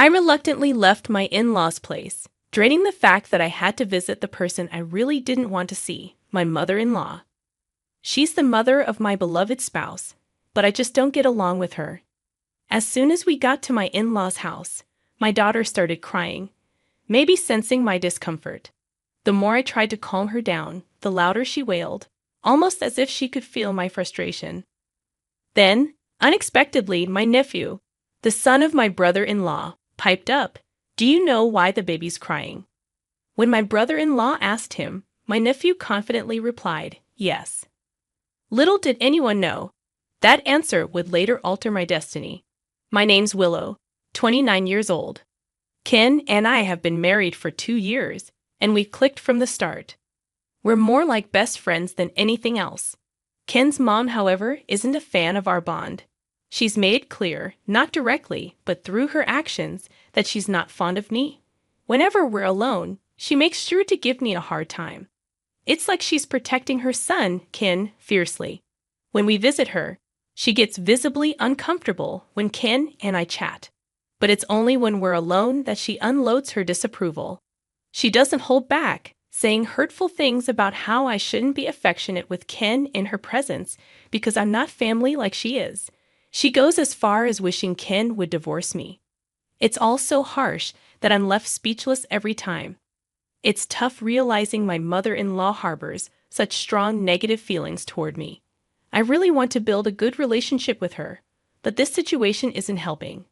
I reluctantly left my in-laws' place, dreading the fact that I had to visit the person I really didn't want to see, my mother-in-law. She's the mother of my beloved spouse, but I just don't get along with her. As soon as we got to my in-laws' house, my daughter started crying, maybe sensing my discomfort. The more I tried to calm her down, the louder she wailed, almost as if she could feel my frustration. Then, unexpectedly, my nephew, the son of my brother-in-law, piped up, "Do you know why the baby's crying?" When my brother-in-law asked him, my nephew confidently replied, "Yes." Little did anyone know, that answer would later alter my destiny. My name's Willow, 29 years old. Ken and I have been married for 2 years, and we clicked from the start. We're more like best friends than anything else. Ken's mom, however, isn't a fan of our bond. She's made clear, not directly, but through her actions, that she's not fond of me. Whenever we're alone, she makes sure to give me a hard time. It's like she's protecting her son, Ken, fiercely. When we visit her, she gets visibly uncomfortable when Ken and I chat. But it's only when we're alone that she unloads her disapproval. She doesn't hold back, saying hurtful things about how I shouldn't be affectionate with Ken in her presence because I'm not family like she is. She goes as far as wishing Ken would divorce me. It's all so harsh that I'm left speechless every time. It's tough realizing my mother-in-law harbors such strong negative feelings toward me. I really want to build a good relationship with her, but this situation isn't helping.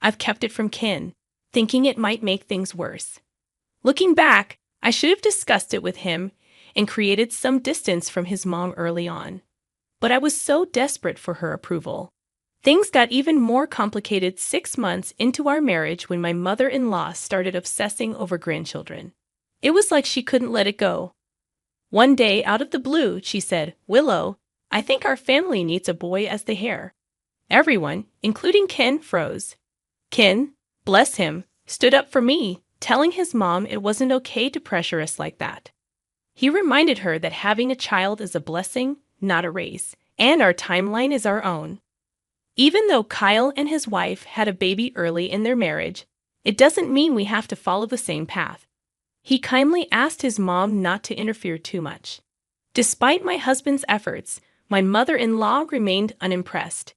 I've kept it from Ken, thinking it might make things worse. Looking back, I should have discussed it with him and created some distance from his mom early on. But I was so desperate for her approval. Things got even more complicated 6 months into our marriage when my mother-in-law started obsessing over grandchildren. It was like she couldn't let it go. One day, out of the blue, she said, "Willow, I think our family needs a boy as the heir." Everyone, including Ken, froze. Ken, bless him, stood up for me, telling his mom it wasn't okay to pressure us like that. He reminded her that having a child is a blessing, not a race, and our timeline is our own. Even though Kyle and his wife had a baby early in their marriage, it doesn't mean we have to follow the same path. He kindly asked his mom not to interfere too much. Despite my husband's efforts, my mother-in-law remained unimpressed.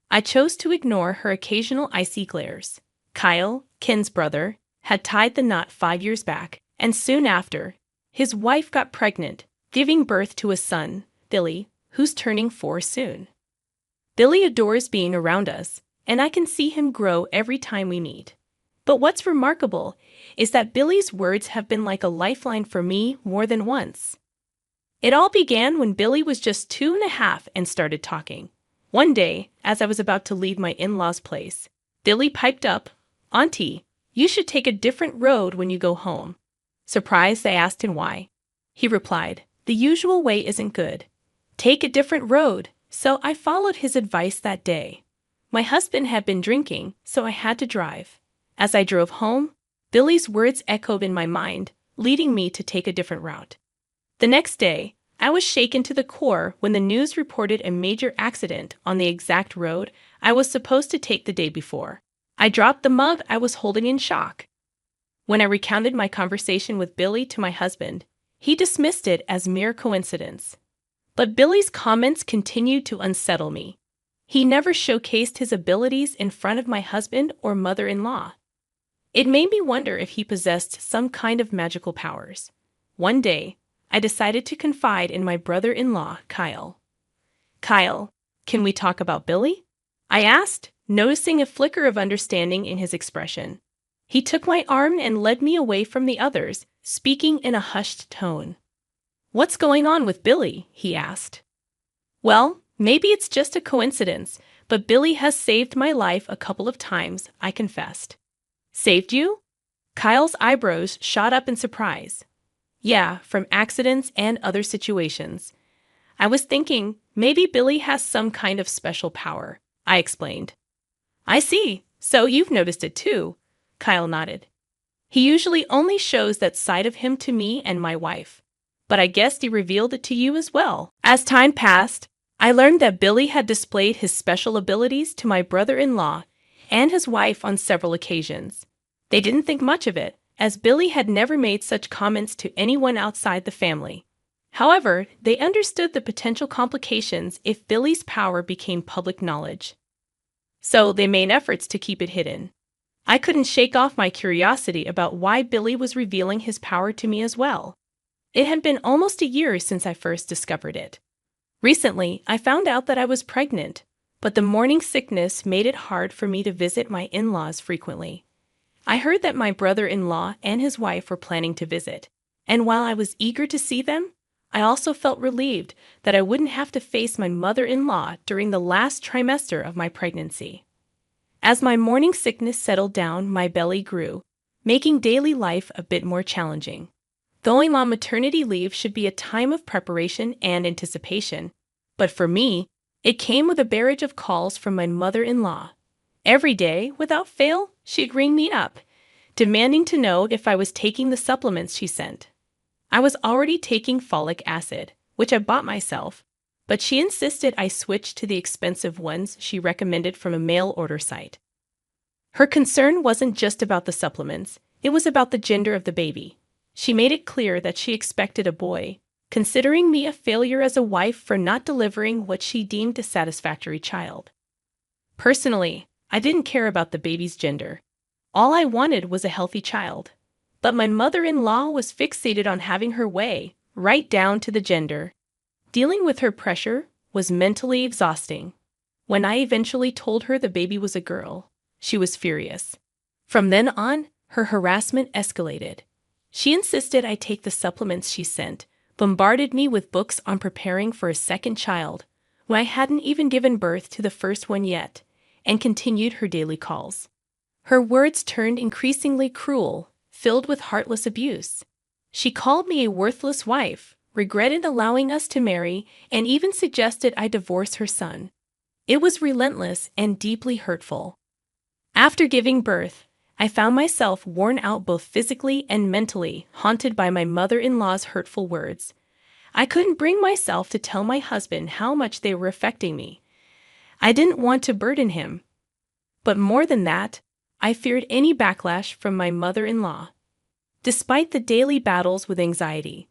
I chose to ignore her occasional icy glares. Kyle, Ken's brother, had tied the knot 5 years back, and soon after, his wife got pregnant, giving birth to a son, Billy, who's turning 4 soon. Billy adores being around us, and I can see him grow every time we meet. But what's remarkable is that Billy's words have been like a lifeline for me more than once. It all began when Billy was just 2.5 and started talking. One day, as I was about to leave my in-laws' place, Billy piped up, "Auntie, you should take a different road when you go home." Surprised, I asked him why. He replied, "The usual way isn't good. Take a different road." So I followed his advice that day. My husband had been drinking, so I had to drive. As I drove home, Billy's words echoed in my mind, leading me to take a different route. The next day, I was shaken to the core when the news reported a major accident on the exact road I was supposed to take the day before. I dropped the mug I was holding in shock. When I recounted my conversation with Billy to my husband, he dismissed it as mere coincidence. But Billy's comments continued to unsettle me. He never showcased his abilities in front of my husband or mother-in-law. It made me wonder if he possessed some kind of magical powers. One day, I decided to confide in my brother-in-law, Kyle. "Kyle, can we talk about Billy?" I asked, noticing a flicker of understanding in his expression. He took my arm and led me away from the others, speaking in a hushed tone. "What's going on with Billy?" he asked. "Well, maybe it's just a coincidence, but Billy has saved my life a couple of times," I confessed. "Saved you?" Kyle's eyebrows shot up in surprise. "Yeah, from accidents and other situations. I was thinking maybe Billy has some kind of special power," I explained. "I see. So you've noticed it too," Kyle nodded. "He usually only shows that side of him to me and my wife. But I guess he revealed it to you as well." As time passed, I learned that Billy had displayed his special abilities to my brother-in-law and his wife on several occasions. They didn't think much of it, as Billy had never made such comments to anyone outside the family. However, they understood the potential complications if Billy's power became public knowledge. So they made efforts to keep it hidden. I couldn't shake off my curiosity about why Billy was revealing his power to me as well. It had been almost a year since I first discovered it. Recently, I found out that I was pregnant, but the morning sickness made it hard for me to visit my in-laws frequently. I heard that my brother-in-law and his wife were planning to visit, and while I was eager to see them, I also felt relieved that I wouldn't have to face my mother-in-law during the last trimester of my pregnancy. As my morning sickness settled down, my belly grew, making daily life a bit more challenging. Going on maternity leave should be a time of preparation and anticipation, but for me, it came with a barrage of calls from my mother-in-law. Every day, without fail, she'd ring me up, demanding to know if I was taking the supplements she sent. I was already taking folic acid, which I bought myself, but she insisted I switch to the expensive ones she recommended from a mail-order site. Her concern wasn't just about the supplements, it was about the gender of the baby. She made it clear that she expected a boy, considering me a failure as a wife for not delivering what she deemed a satisfactory child. Personally, I didn't care about the baby's gender. All I wanted was a healthy child. But my mother-in-law was fixated on having her way, right down to the gender. Dealing with her pressure was mentally exhausting. When I eventually told her the baby was a girl, she was furious. From then on, her harassment escalated. She insisted I take the supplements she sent, bombarded me with books on preparing for a second child, when I hadn't even given birth to the first one yet, and continued her daily calls. Her words turned increasingly cruel, filled with heartless abuse. She called me a worthless wife, regretted allowing us to marry, and even suggested I divorce her son. It was relentless and deeply hurtful. After giving birth, I found myself worn out both physically and mentally, haunted by my mother-in-law's hurtful words. I couldn't bring myself to tell my husband how much they were affecting me. I didn't want to burden him. But more than that, I feared any backlash from my mother-in-law. Despite the daily battles with anxiety,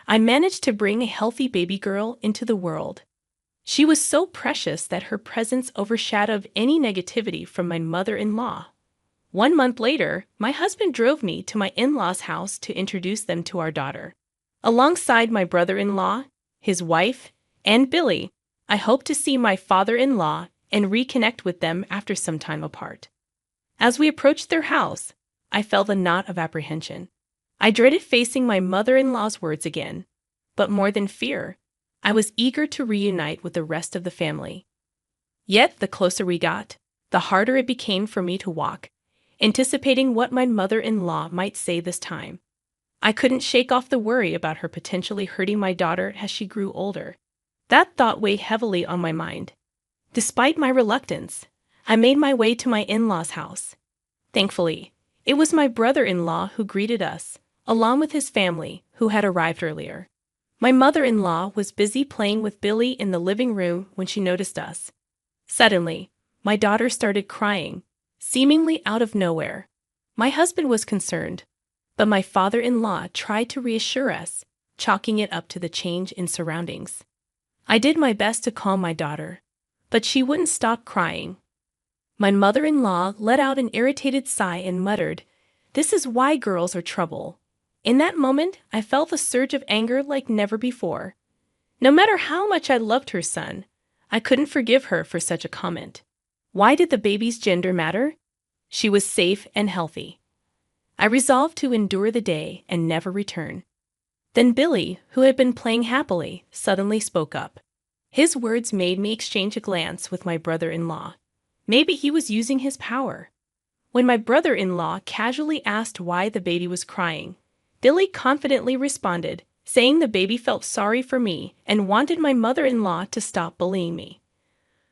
I managed to bring a healthy baby girl into the world. She was so precious that her presence overshadowed any negativity from my mother-in-law. 1 month later, my husband drove me to my in-laws' house to introduce them to our daughter. Alongside my brother-in-law, his wife, and Billy, I hoped to see my father-in-law and reconnect with them after some time apart. As we approached their house, I felt a knot of apprehension. I dreaded facing my mother-in-law's words again, but more than fear, I was eager to reunite with the rest of the family. Yet, the closer we got, the harder it became for me to walk, anticipating what my mother-in-law might say this time. I couldn't shake off the worry about her potentially hurting my daughter as she grew older. That thought weighed heavily on my mind. Despite my reluctance, I made my way to my in-laws' house. Thankfully, it was my brother-in-law who greeted us, along with his family, who had arrived earlier. My mother-in-law was busy playing with Billy in the living room when she noticed us. Suddenly, my daughter started crying, seemingly out of nowhere. My husband was concerned, but my father-in-law tried to reassure us, chalking it up to the change in surroundings. I did my best to calm my daughter, but she wouldn't stop crying. My mother-in-law let out an irritated sigh and muttered, "This is why girls are trouble." In that moment, I felt a surge of anger like never before. No matter how much I loved her son, I couldn't forgive her for such a comment. Why did the baby's gender matter? She was safe and healthy. I resolved to endure the day and never return. Then Billy, who had been playing happily, suddenly spoke up. His words made me exchange a glance with my brother-in-law. Maybe he was using his power. When my brother-in-law casually asked why the baby was crying, Billy confidently responded, saying the baby felt sorry for me and wanted my mother-in-law to stop bullying me.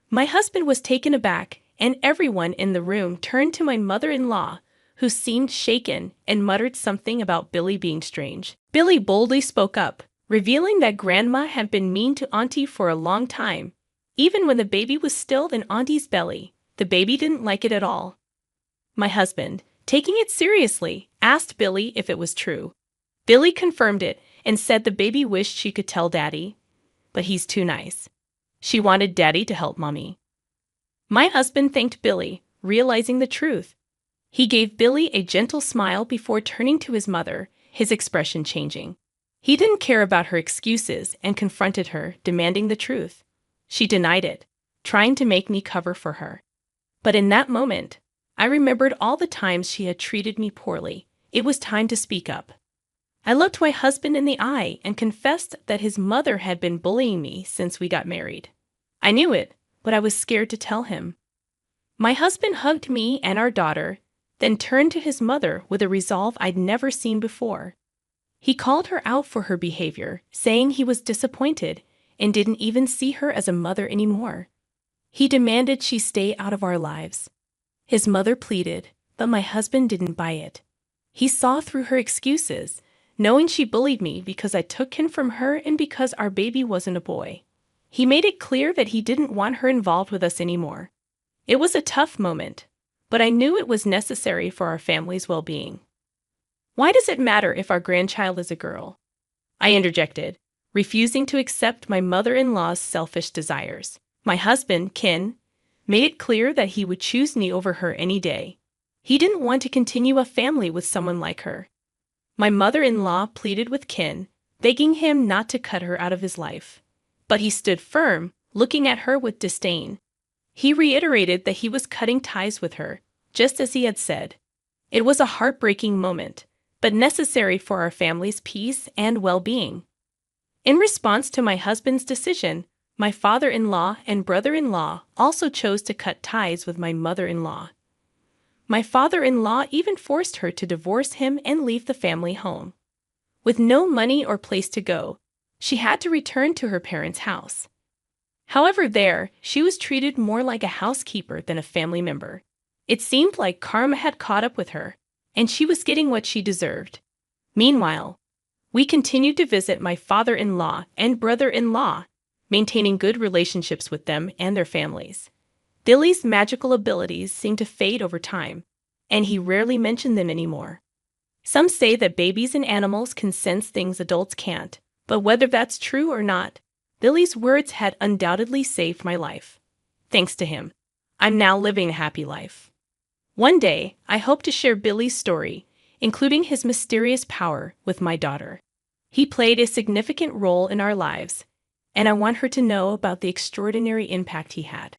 My husband was taken aback, and everyone in the room turned to my mother-in-law, who seemed shaken and muttered something about Billy being strange. Billy boldly spoke up, revealing that Grandma had been mean to Auntie for a long time. Even when the baby was still in Auntie's belly, the baby didn't like it at all. My husband, taking it seriously, asked Billy if it was true. Billy confirmed it and said the baby wished she could tell Daddy, but he's too nice. She wanted Daddy to help Mommy. My husband thanked Billy, realizing the truth. He gave Billy a gentle smile before turning to his mother, his expression changing. He didn't care about her excuses and confronted her, demanding the truth. She denied it, trying to make me cover for her. But in that moment, I remembered all the times she had treated me poorly. It was time to speak up. I looked my husband in the eye and confessed that his mother had been bullying me since we got married. I knew it, but I was scared to tell him. My husband hugged me and our daughter, then turned to his mother with a resolve I'd never seen before. He called her out for her behavior, saying he was disappointed and didn't even see her as a mother anymore. He demanded she stay out of our lives. His mother pleaded, but my husband didn't buy it. He saw through her excuses, knowing she bullied me because I took him from her and because our baby wasn't a boy. He made it clear that he didn't want her involved with us anymore. It was a tough moment, but I knew it was necessary for our family's well-being. Why does it matter if our grandchild is a girl? I interjected, refusing to accept my mother-in-law's selfish desires. My husband, Ken, made it clear that he would choose me over her any day. He didn't want to continue a family with someone like her. My mother-in-law pleaded with Ken, begging him not to cut her out of his life. But he stood firm, looking at her with disdain. He reiterated that he was cutting ties with her, just as he had said. It was a heartbreaking moment, but necessary for our family's peace and well-being. In response to my husband's decision, my father-in-law and brother-in-law also chose to cut ties with my mother-in-law. My father-in-law even forced her to divorce him and leave the family home. With no money or place to go, she had to return to her parents' house. However, there, she was treated more like a housekeeper than a family member. It seemed like karma had caught up with her, and she was getting what she deserved. Meanwhile, we continued to visit my father-in-law and brother-in-law, maintaining good relationships with them and their families. Billy's magical abilities seemed to fade over time, and he rarely mentioned them anymore. Some say that babies and animals can sense things adults can't, but whether that's true or not, Billy's words had undoubtedly saved my life. Thanks to him, I'm now living a happy life. One day, I hope to share Billy's story, including his mysterious power, with my daughter. He played a significant role in our lives, and I want her to know about the extraordinary impact he had.